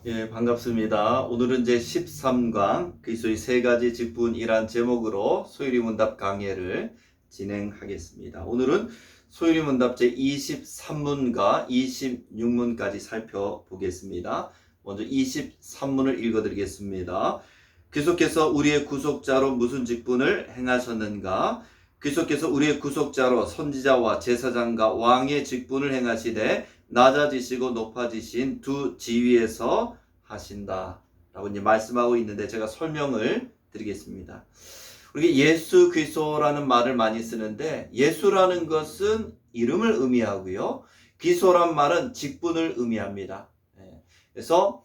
예, 반갑습니다. 오늘은 제 13강 그리스도의 세 가지 직분이란 제목으로 소율이 문답 강해를 진행하겠습니다. 오늘은 소율이 문답 제 23문과 26문까지 살펴보겠습니다. 먼저 23문을 읽어드리겠습니다. 그리스도께서 우리의 구속자로 무슨 직분을 행하셨는가? 그리스도께서 우리의 구속자로 선지자와 제사장과 왕의 직분을 행하시되 낮아지시고 높아지신 두 지위에서 하신다 라고 이제 말씀하고 있는데, 제가 설명을 드리겠습니다. 우리가 예수 그리스도라는 말을 많이 쓰는데, 예수라는 것은 이름을 의미하고요, 그리스도란 말은 직분을 의미합니다. 그래서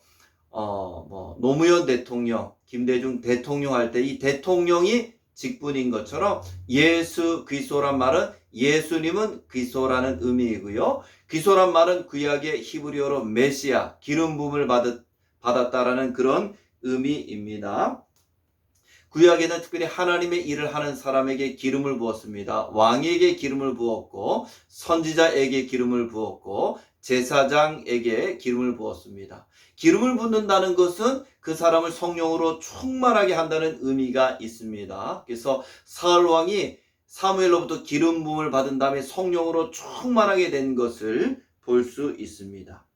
노무현 대통령, 김대중 대통령 할 때 이 대통령이 직분인 것처럼 예수 그리스도란 말은 예수님은 그리스도라는 의미이고요, 그리스도란 말은 구약의 히브리어로 메시아, 기름 부음을 받았다라는 그런 의미입니다. 구약에는 특별히 하나님의 일을 하는 사람에게 기름을 부었습니다. 왕에게 기름을 부었고, 선지자에게 기름을 부었고, 제사장에게 기름을 부었습니다. 기름을 붓는다는 것은 그 사람을 성령으로 충만하게 한다는 의미가 있습니다. 그래서 사울 왕이 사무엘로부터 기름 부음을 받은 다음에 성령으로 충만하게 된 것을 볼 수 있습니다.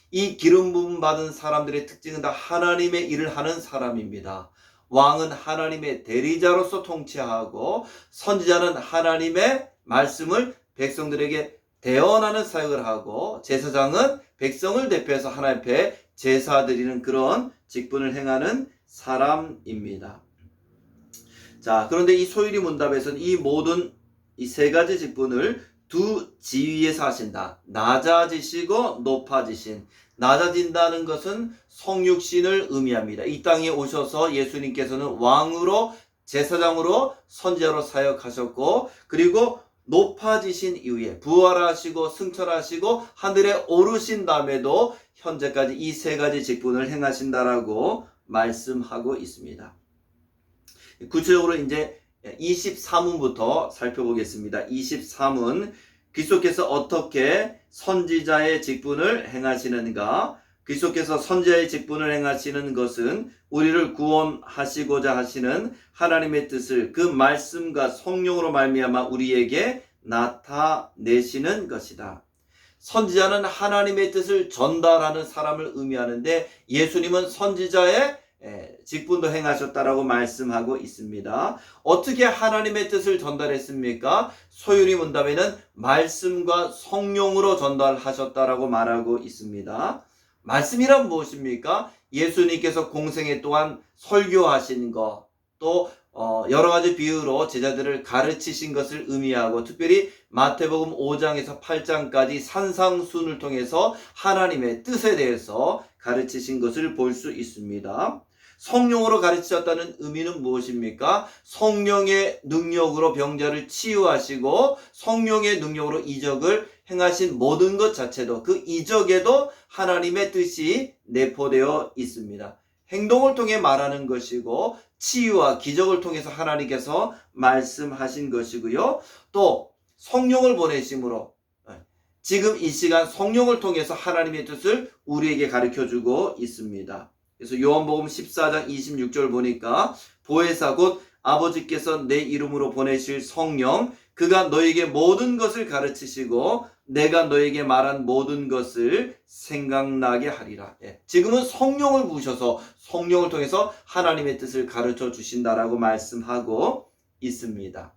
이 기름 부음 받은 사람들의 특징은 다 하나님의 일을 하는 사람입니다. 왕은 하나님의 대리자로서 통치하고, 선지자는 하나님의 말씀을 백성들에게 대언하는 사역을 하고, 제사장은 백성을 대표해서 하나님 앞에 제사 드리는 그런 직분을 행하는 사람입니다. 자, 그런데 이 소율이 문답에서는 이 모든 이 세 가지 직분을 두 지위에서 하신다. 낮아지시고 높아지신. 낮아진다는 것은 성육신을 의미합니다. 이 땅에 오셔서 예수님께서는 왕으로, 제사장으로, 선지자로 사역하셨고, 그리고 높아지신 이후에 부활하시고 승천하시고 하늘에 오르신 다음에도 현재까지 이 세 가지 직분을 행하신다라고 말씀하고 있습니다. 구체적으로 이제 23문부터 살펴보겠습니다. 23문, 그리스도께서 어떻게 선지자의 직분을 행하시는가? 그리스도께서 선지자의 직분을 행하시는 것은 우리를 구원하시고자 하시는 하나님의 뜻을 그 말씀과 성령으로 말미암아 우리에게 나타내시는 것이다. 선지자는 하나님의 뜻을 전달하는 사람을 의미하는데, 예수님은 선지자의 직분도 행하셨다라고 말씀하고 있습니다. 어떻게 하나님의 뜻을 전달했습니까? 소율이 문답에는 말씀과 성령으로 전달하셨다라고 말하고 있습니다. 말씀이란 무엇입니까? 예수님께서 공생애 동안 설교하신 것, 또 여러 가지 비유로 제자들을 가르치신 것을 의미하고, 특별히 마태복음 5장에서 8장까지 산상순을 통해서 하나님의 뜻에 대해서 가르치신 것을 볼 수 있습니다. 성령으로 가르치셨다는 의미는 무엇입니까? 성령의 능력으로 병자를 치유하시고, 성령의 능력으로 이적을 행하신 모든 것 자체도, 그 이적에도 하나님의 뜻이 내포되어 있습니다. 행동을 통해 말하는 것이고, 치유와 기적을 통해서 하나님께서 말씀하신 것이고요, 또 성령을 보내심으로 지금 이 시간 성령을 통해서 하나님의 뜻을 우리에게 가르쳐주고 있습니다. 그래서 요한복음 14장 26절 보니까, 보혜사 곧 아버지께서 내 이름으로 보내실 성령, 그가 너에게 모든 것을 가르치시고 내가 너에게 말한 모든 것을 생각나게 하리라. 지금은 성령을 부으셔서 성령을 통해서 하나님의 뜻을 가르쳐 주신다라고 말씀하고 있습니다.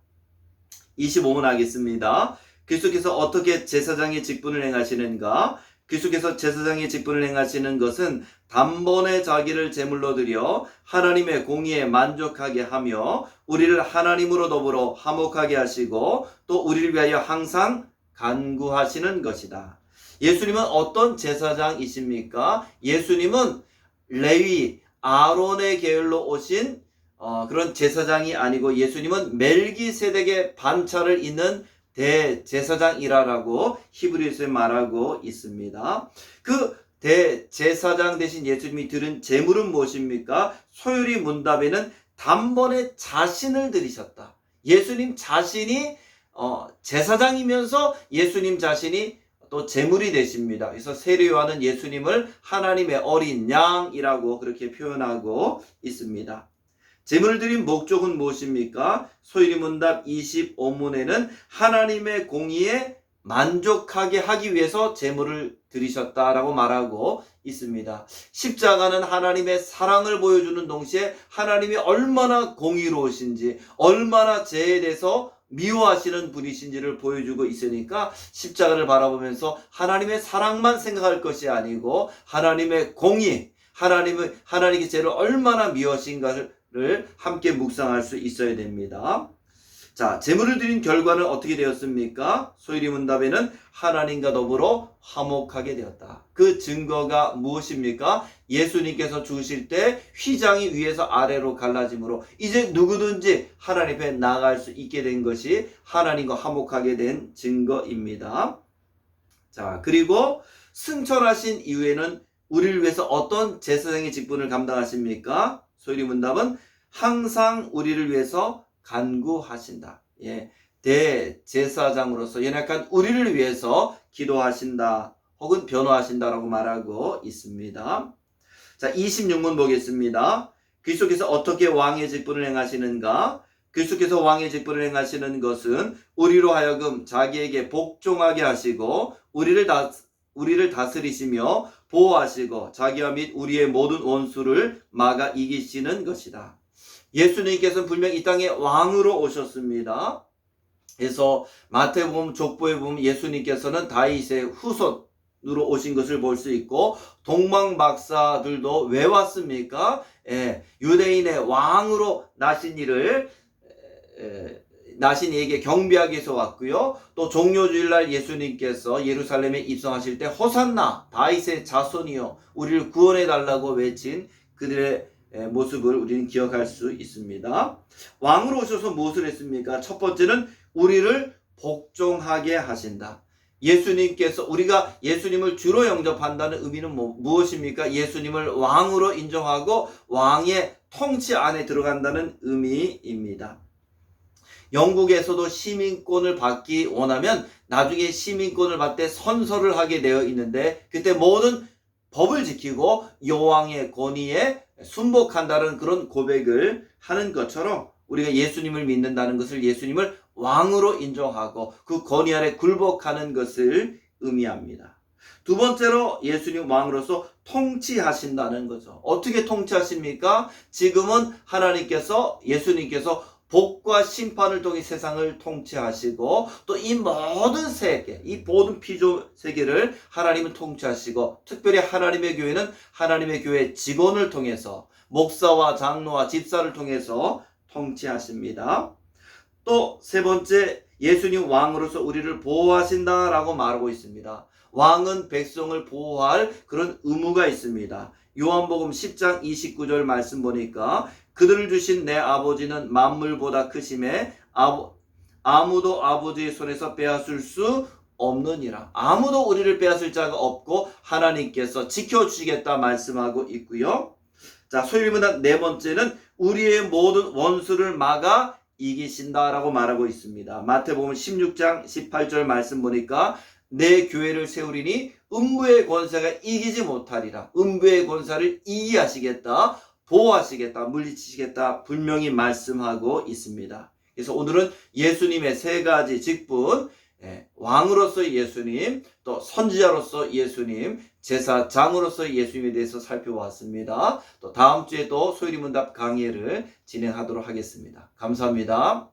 25문 하겠습니다. 그리스도께서 어떻게 제사장의 직분을 행하시는가? 그리스도께서 제사장의 직분을 행하시는 것은 단번에 자기를 제물로 드려 하나님의 공의에 만족하게 하며 우리를 하나님으로 더불어 화목하게 하시고 또 우리를 위하여 항상 간구하시는 것이다. 예수님은 어떤 제사장이십니까? 예수님은 레위, 아론의 계열로 오신 그런 제사장이 아니고, 예수님은 멜기세덱의 반차를 잇는 대제사장이라고 히브리서에 말하고 있습니다. 그 대제사장 대신 예수님이 드린 제물은 무엇입니까? 소율이 문답에는 단번에 자신을 드리셨다. 예수님 자신이 제사장이면서 예수님 자신이 또 제물이 되십니다. 그래서 세례요한은 예수님을 하나님의 어린 양이라고 그렇게 표현하고 있습니다. 제물을 드린 목적은 무엇입니까? 소위문답 25문에는 하나님의 공의에 만족하게 하기 위해서 제물을 드리셨다라고 말하고 있습니다. 십자가는 하나님의 사랑을 보여주는 동시에 하나님이 얼마나 공의로우신지, 얼마나 죄에 대해서 미워하시는 분이신지를 보여주고 있으니까 십자가를 바라보면서 하나님의 사랑만 생각할 것이 아니고 하나님의 공의, 하나님의 죄를 얼마나 미워하신가를 함께 묵상할 수 있어야 됩니다. 자, 제물을 드린 결과는 어떻게 되었습니까? 소위문답에는 하나님과 더불어 화목하게 되었다. 그 증거가 무엇입니까? 예수님께서 죽으실 때 휘장이 위에서 아래로 갈라짐으로 이제 누구든지 하나님 앞에 나아갈 수 있게 된 것이 하나님과 화목하게 된 증거입니다. 자, 그리고 승천하신 이후에는 우리를 위해서 어떤 제사장의 직분을 감당하십니까? 소위문답은 항상 우리를 위해서 간구하신다. 예, 대제사장으로서 연약한 우리를 위해서 기도하신다 혹은 변호하신다라고 말하고 있습니다. 자, 26문 보겠습니다. 그리스도께서 어떻게 왕의 직분을 행하시는가? 그리스도께서 왕의 직분을 행하시는 것은 우리로 하여금 자기에게 복종하게 하시고 우리를 다스리시며 보호하시고 자기와 및 우리의 모든 원수를 막아 이기시는 것이다. 예수님께서는 분명히 이 땅에 왕으로 오셨습니다. 그래서 마태복음 족보에 보면 예수님께서는 다윗의 후손으로 오신 것을 볼 수 있고 동방 박사들도 왜 왔습니까? 유대인의 왕으로 나신 이에게 경배하기 위해서 왔고요. 또 종료주일날 예수님께서 예루살렘에 입성하실 때 호산나 다윗의 자손이여 우리를 구원해 달라고 외친 그들의 모습을 우리는 기억할 수 있습니다. 왕으로 오셔서 무엇을 했습니까? 첫 번째는 우리를 복종하게 하신다. 예수님께서 우리가 예수님을 주로 영접한다는 의미는 무엇입니까? 예수님을 왕으로 인정하고 왕의 통치 안에 들어간다는 의미입니다. 영국에서도 시민권을 받기 원하면 나중에 시민권을 받을 때 선서를 하게 되어 있는데 그때 모든 법을 지키고 여왕의 권위에 순복한다는 그런 고백을 하는 것처럼 우리가 예수님을 믿는다는 것을 예수님을 왕으로 인정하고 그 권위 아래 굴복하는 것을 의미합니다. 두 번째로 예수님 왕으로서 통치하신다는 거죠. 어떻게 통치하십니까? 지금은 예수님께서 복과 심판을 통해 세상을 통치하시고 또 이 모든 세계, 이 모든 피조 세계를 하나님은 통치하시고 특별히 하나님의 교회는 하나님의 교회 직원을 통해서 목사와 장로와 집사를 통해서 통치하십니다. 또 세 번째, 예수님 왕으로서 우리를 보호하신다라고 말하고 있습니다. 왕은 백성을 보호할 그런 의무가 있습니다. 요한복음 10장 29절 말씀 보니까 그들을 주신 내 아버지는 만물보다 크심에 아무도 아버지의 손에서 빼앗을 수 없느니라. 아무도 우리를 빼앗을 자가 없고 하나님께서 지켜주시겠다 말씀하고 있고요. 자, 소위문답 네 번째는 우리의 모든 원수를 막아 이기신다라고 말하고 있습니다. 마태복음 16장 18절 말씀 보니까 내 교회를 세우리니 음부의 권세가 이기지 못하리라. 음부의 권세를 이기하시겠다. 보호하시겠다, 물리치시겠다 분명히 말씀하고 있습니다. 그래서 오늘은 예수님의 세 가지 직분, 왕으로서의 예수님, 또 선지자로서 예수님, 제사장으로서 예수님에 대해서 살펴보았습니다. 또 다음 주에 또 소위문답 강의를 진행하도록 하겠습니다. 감사합니다.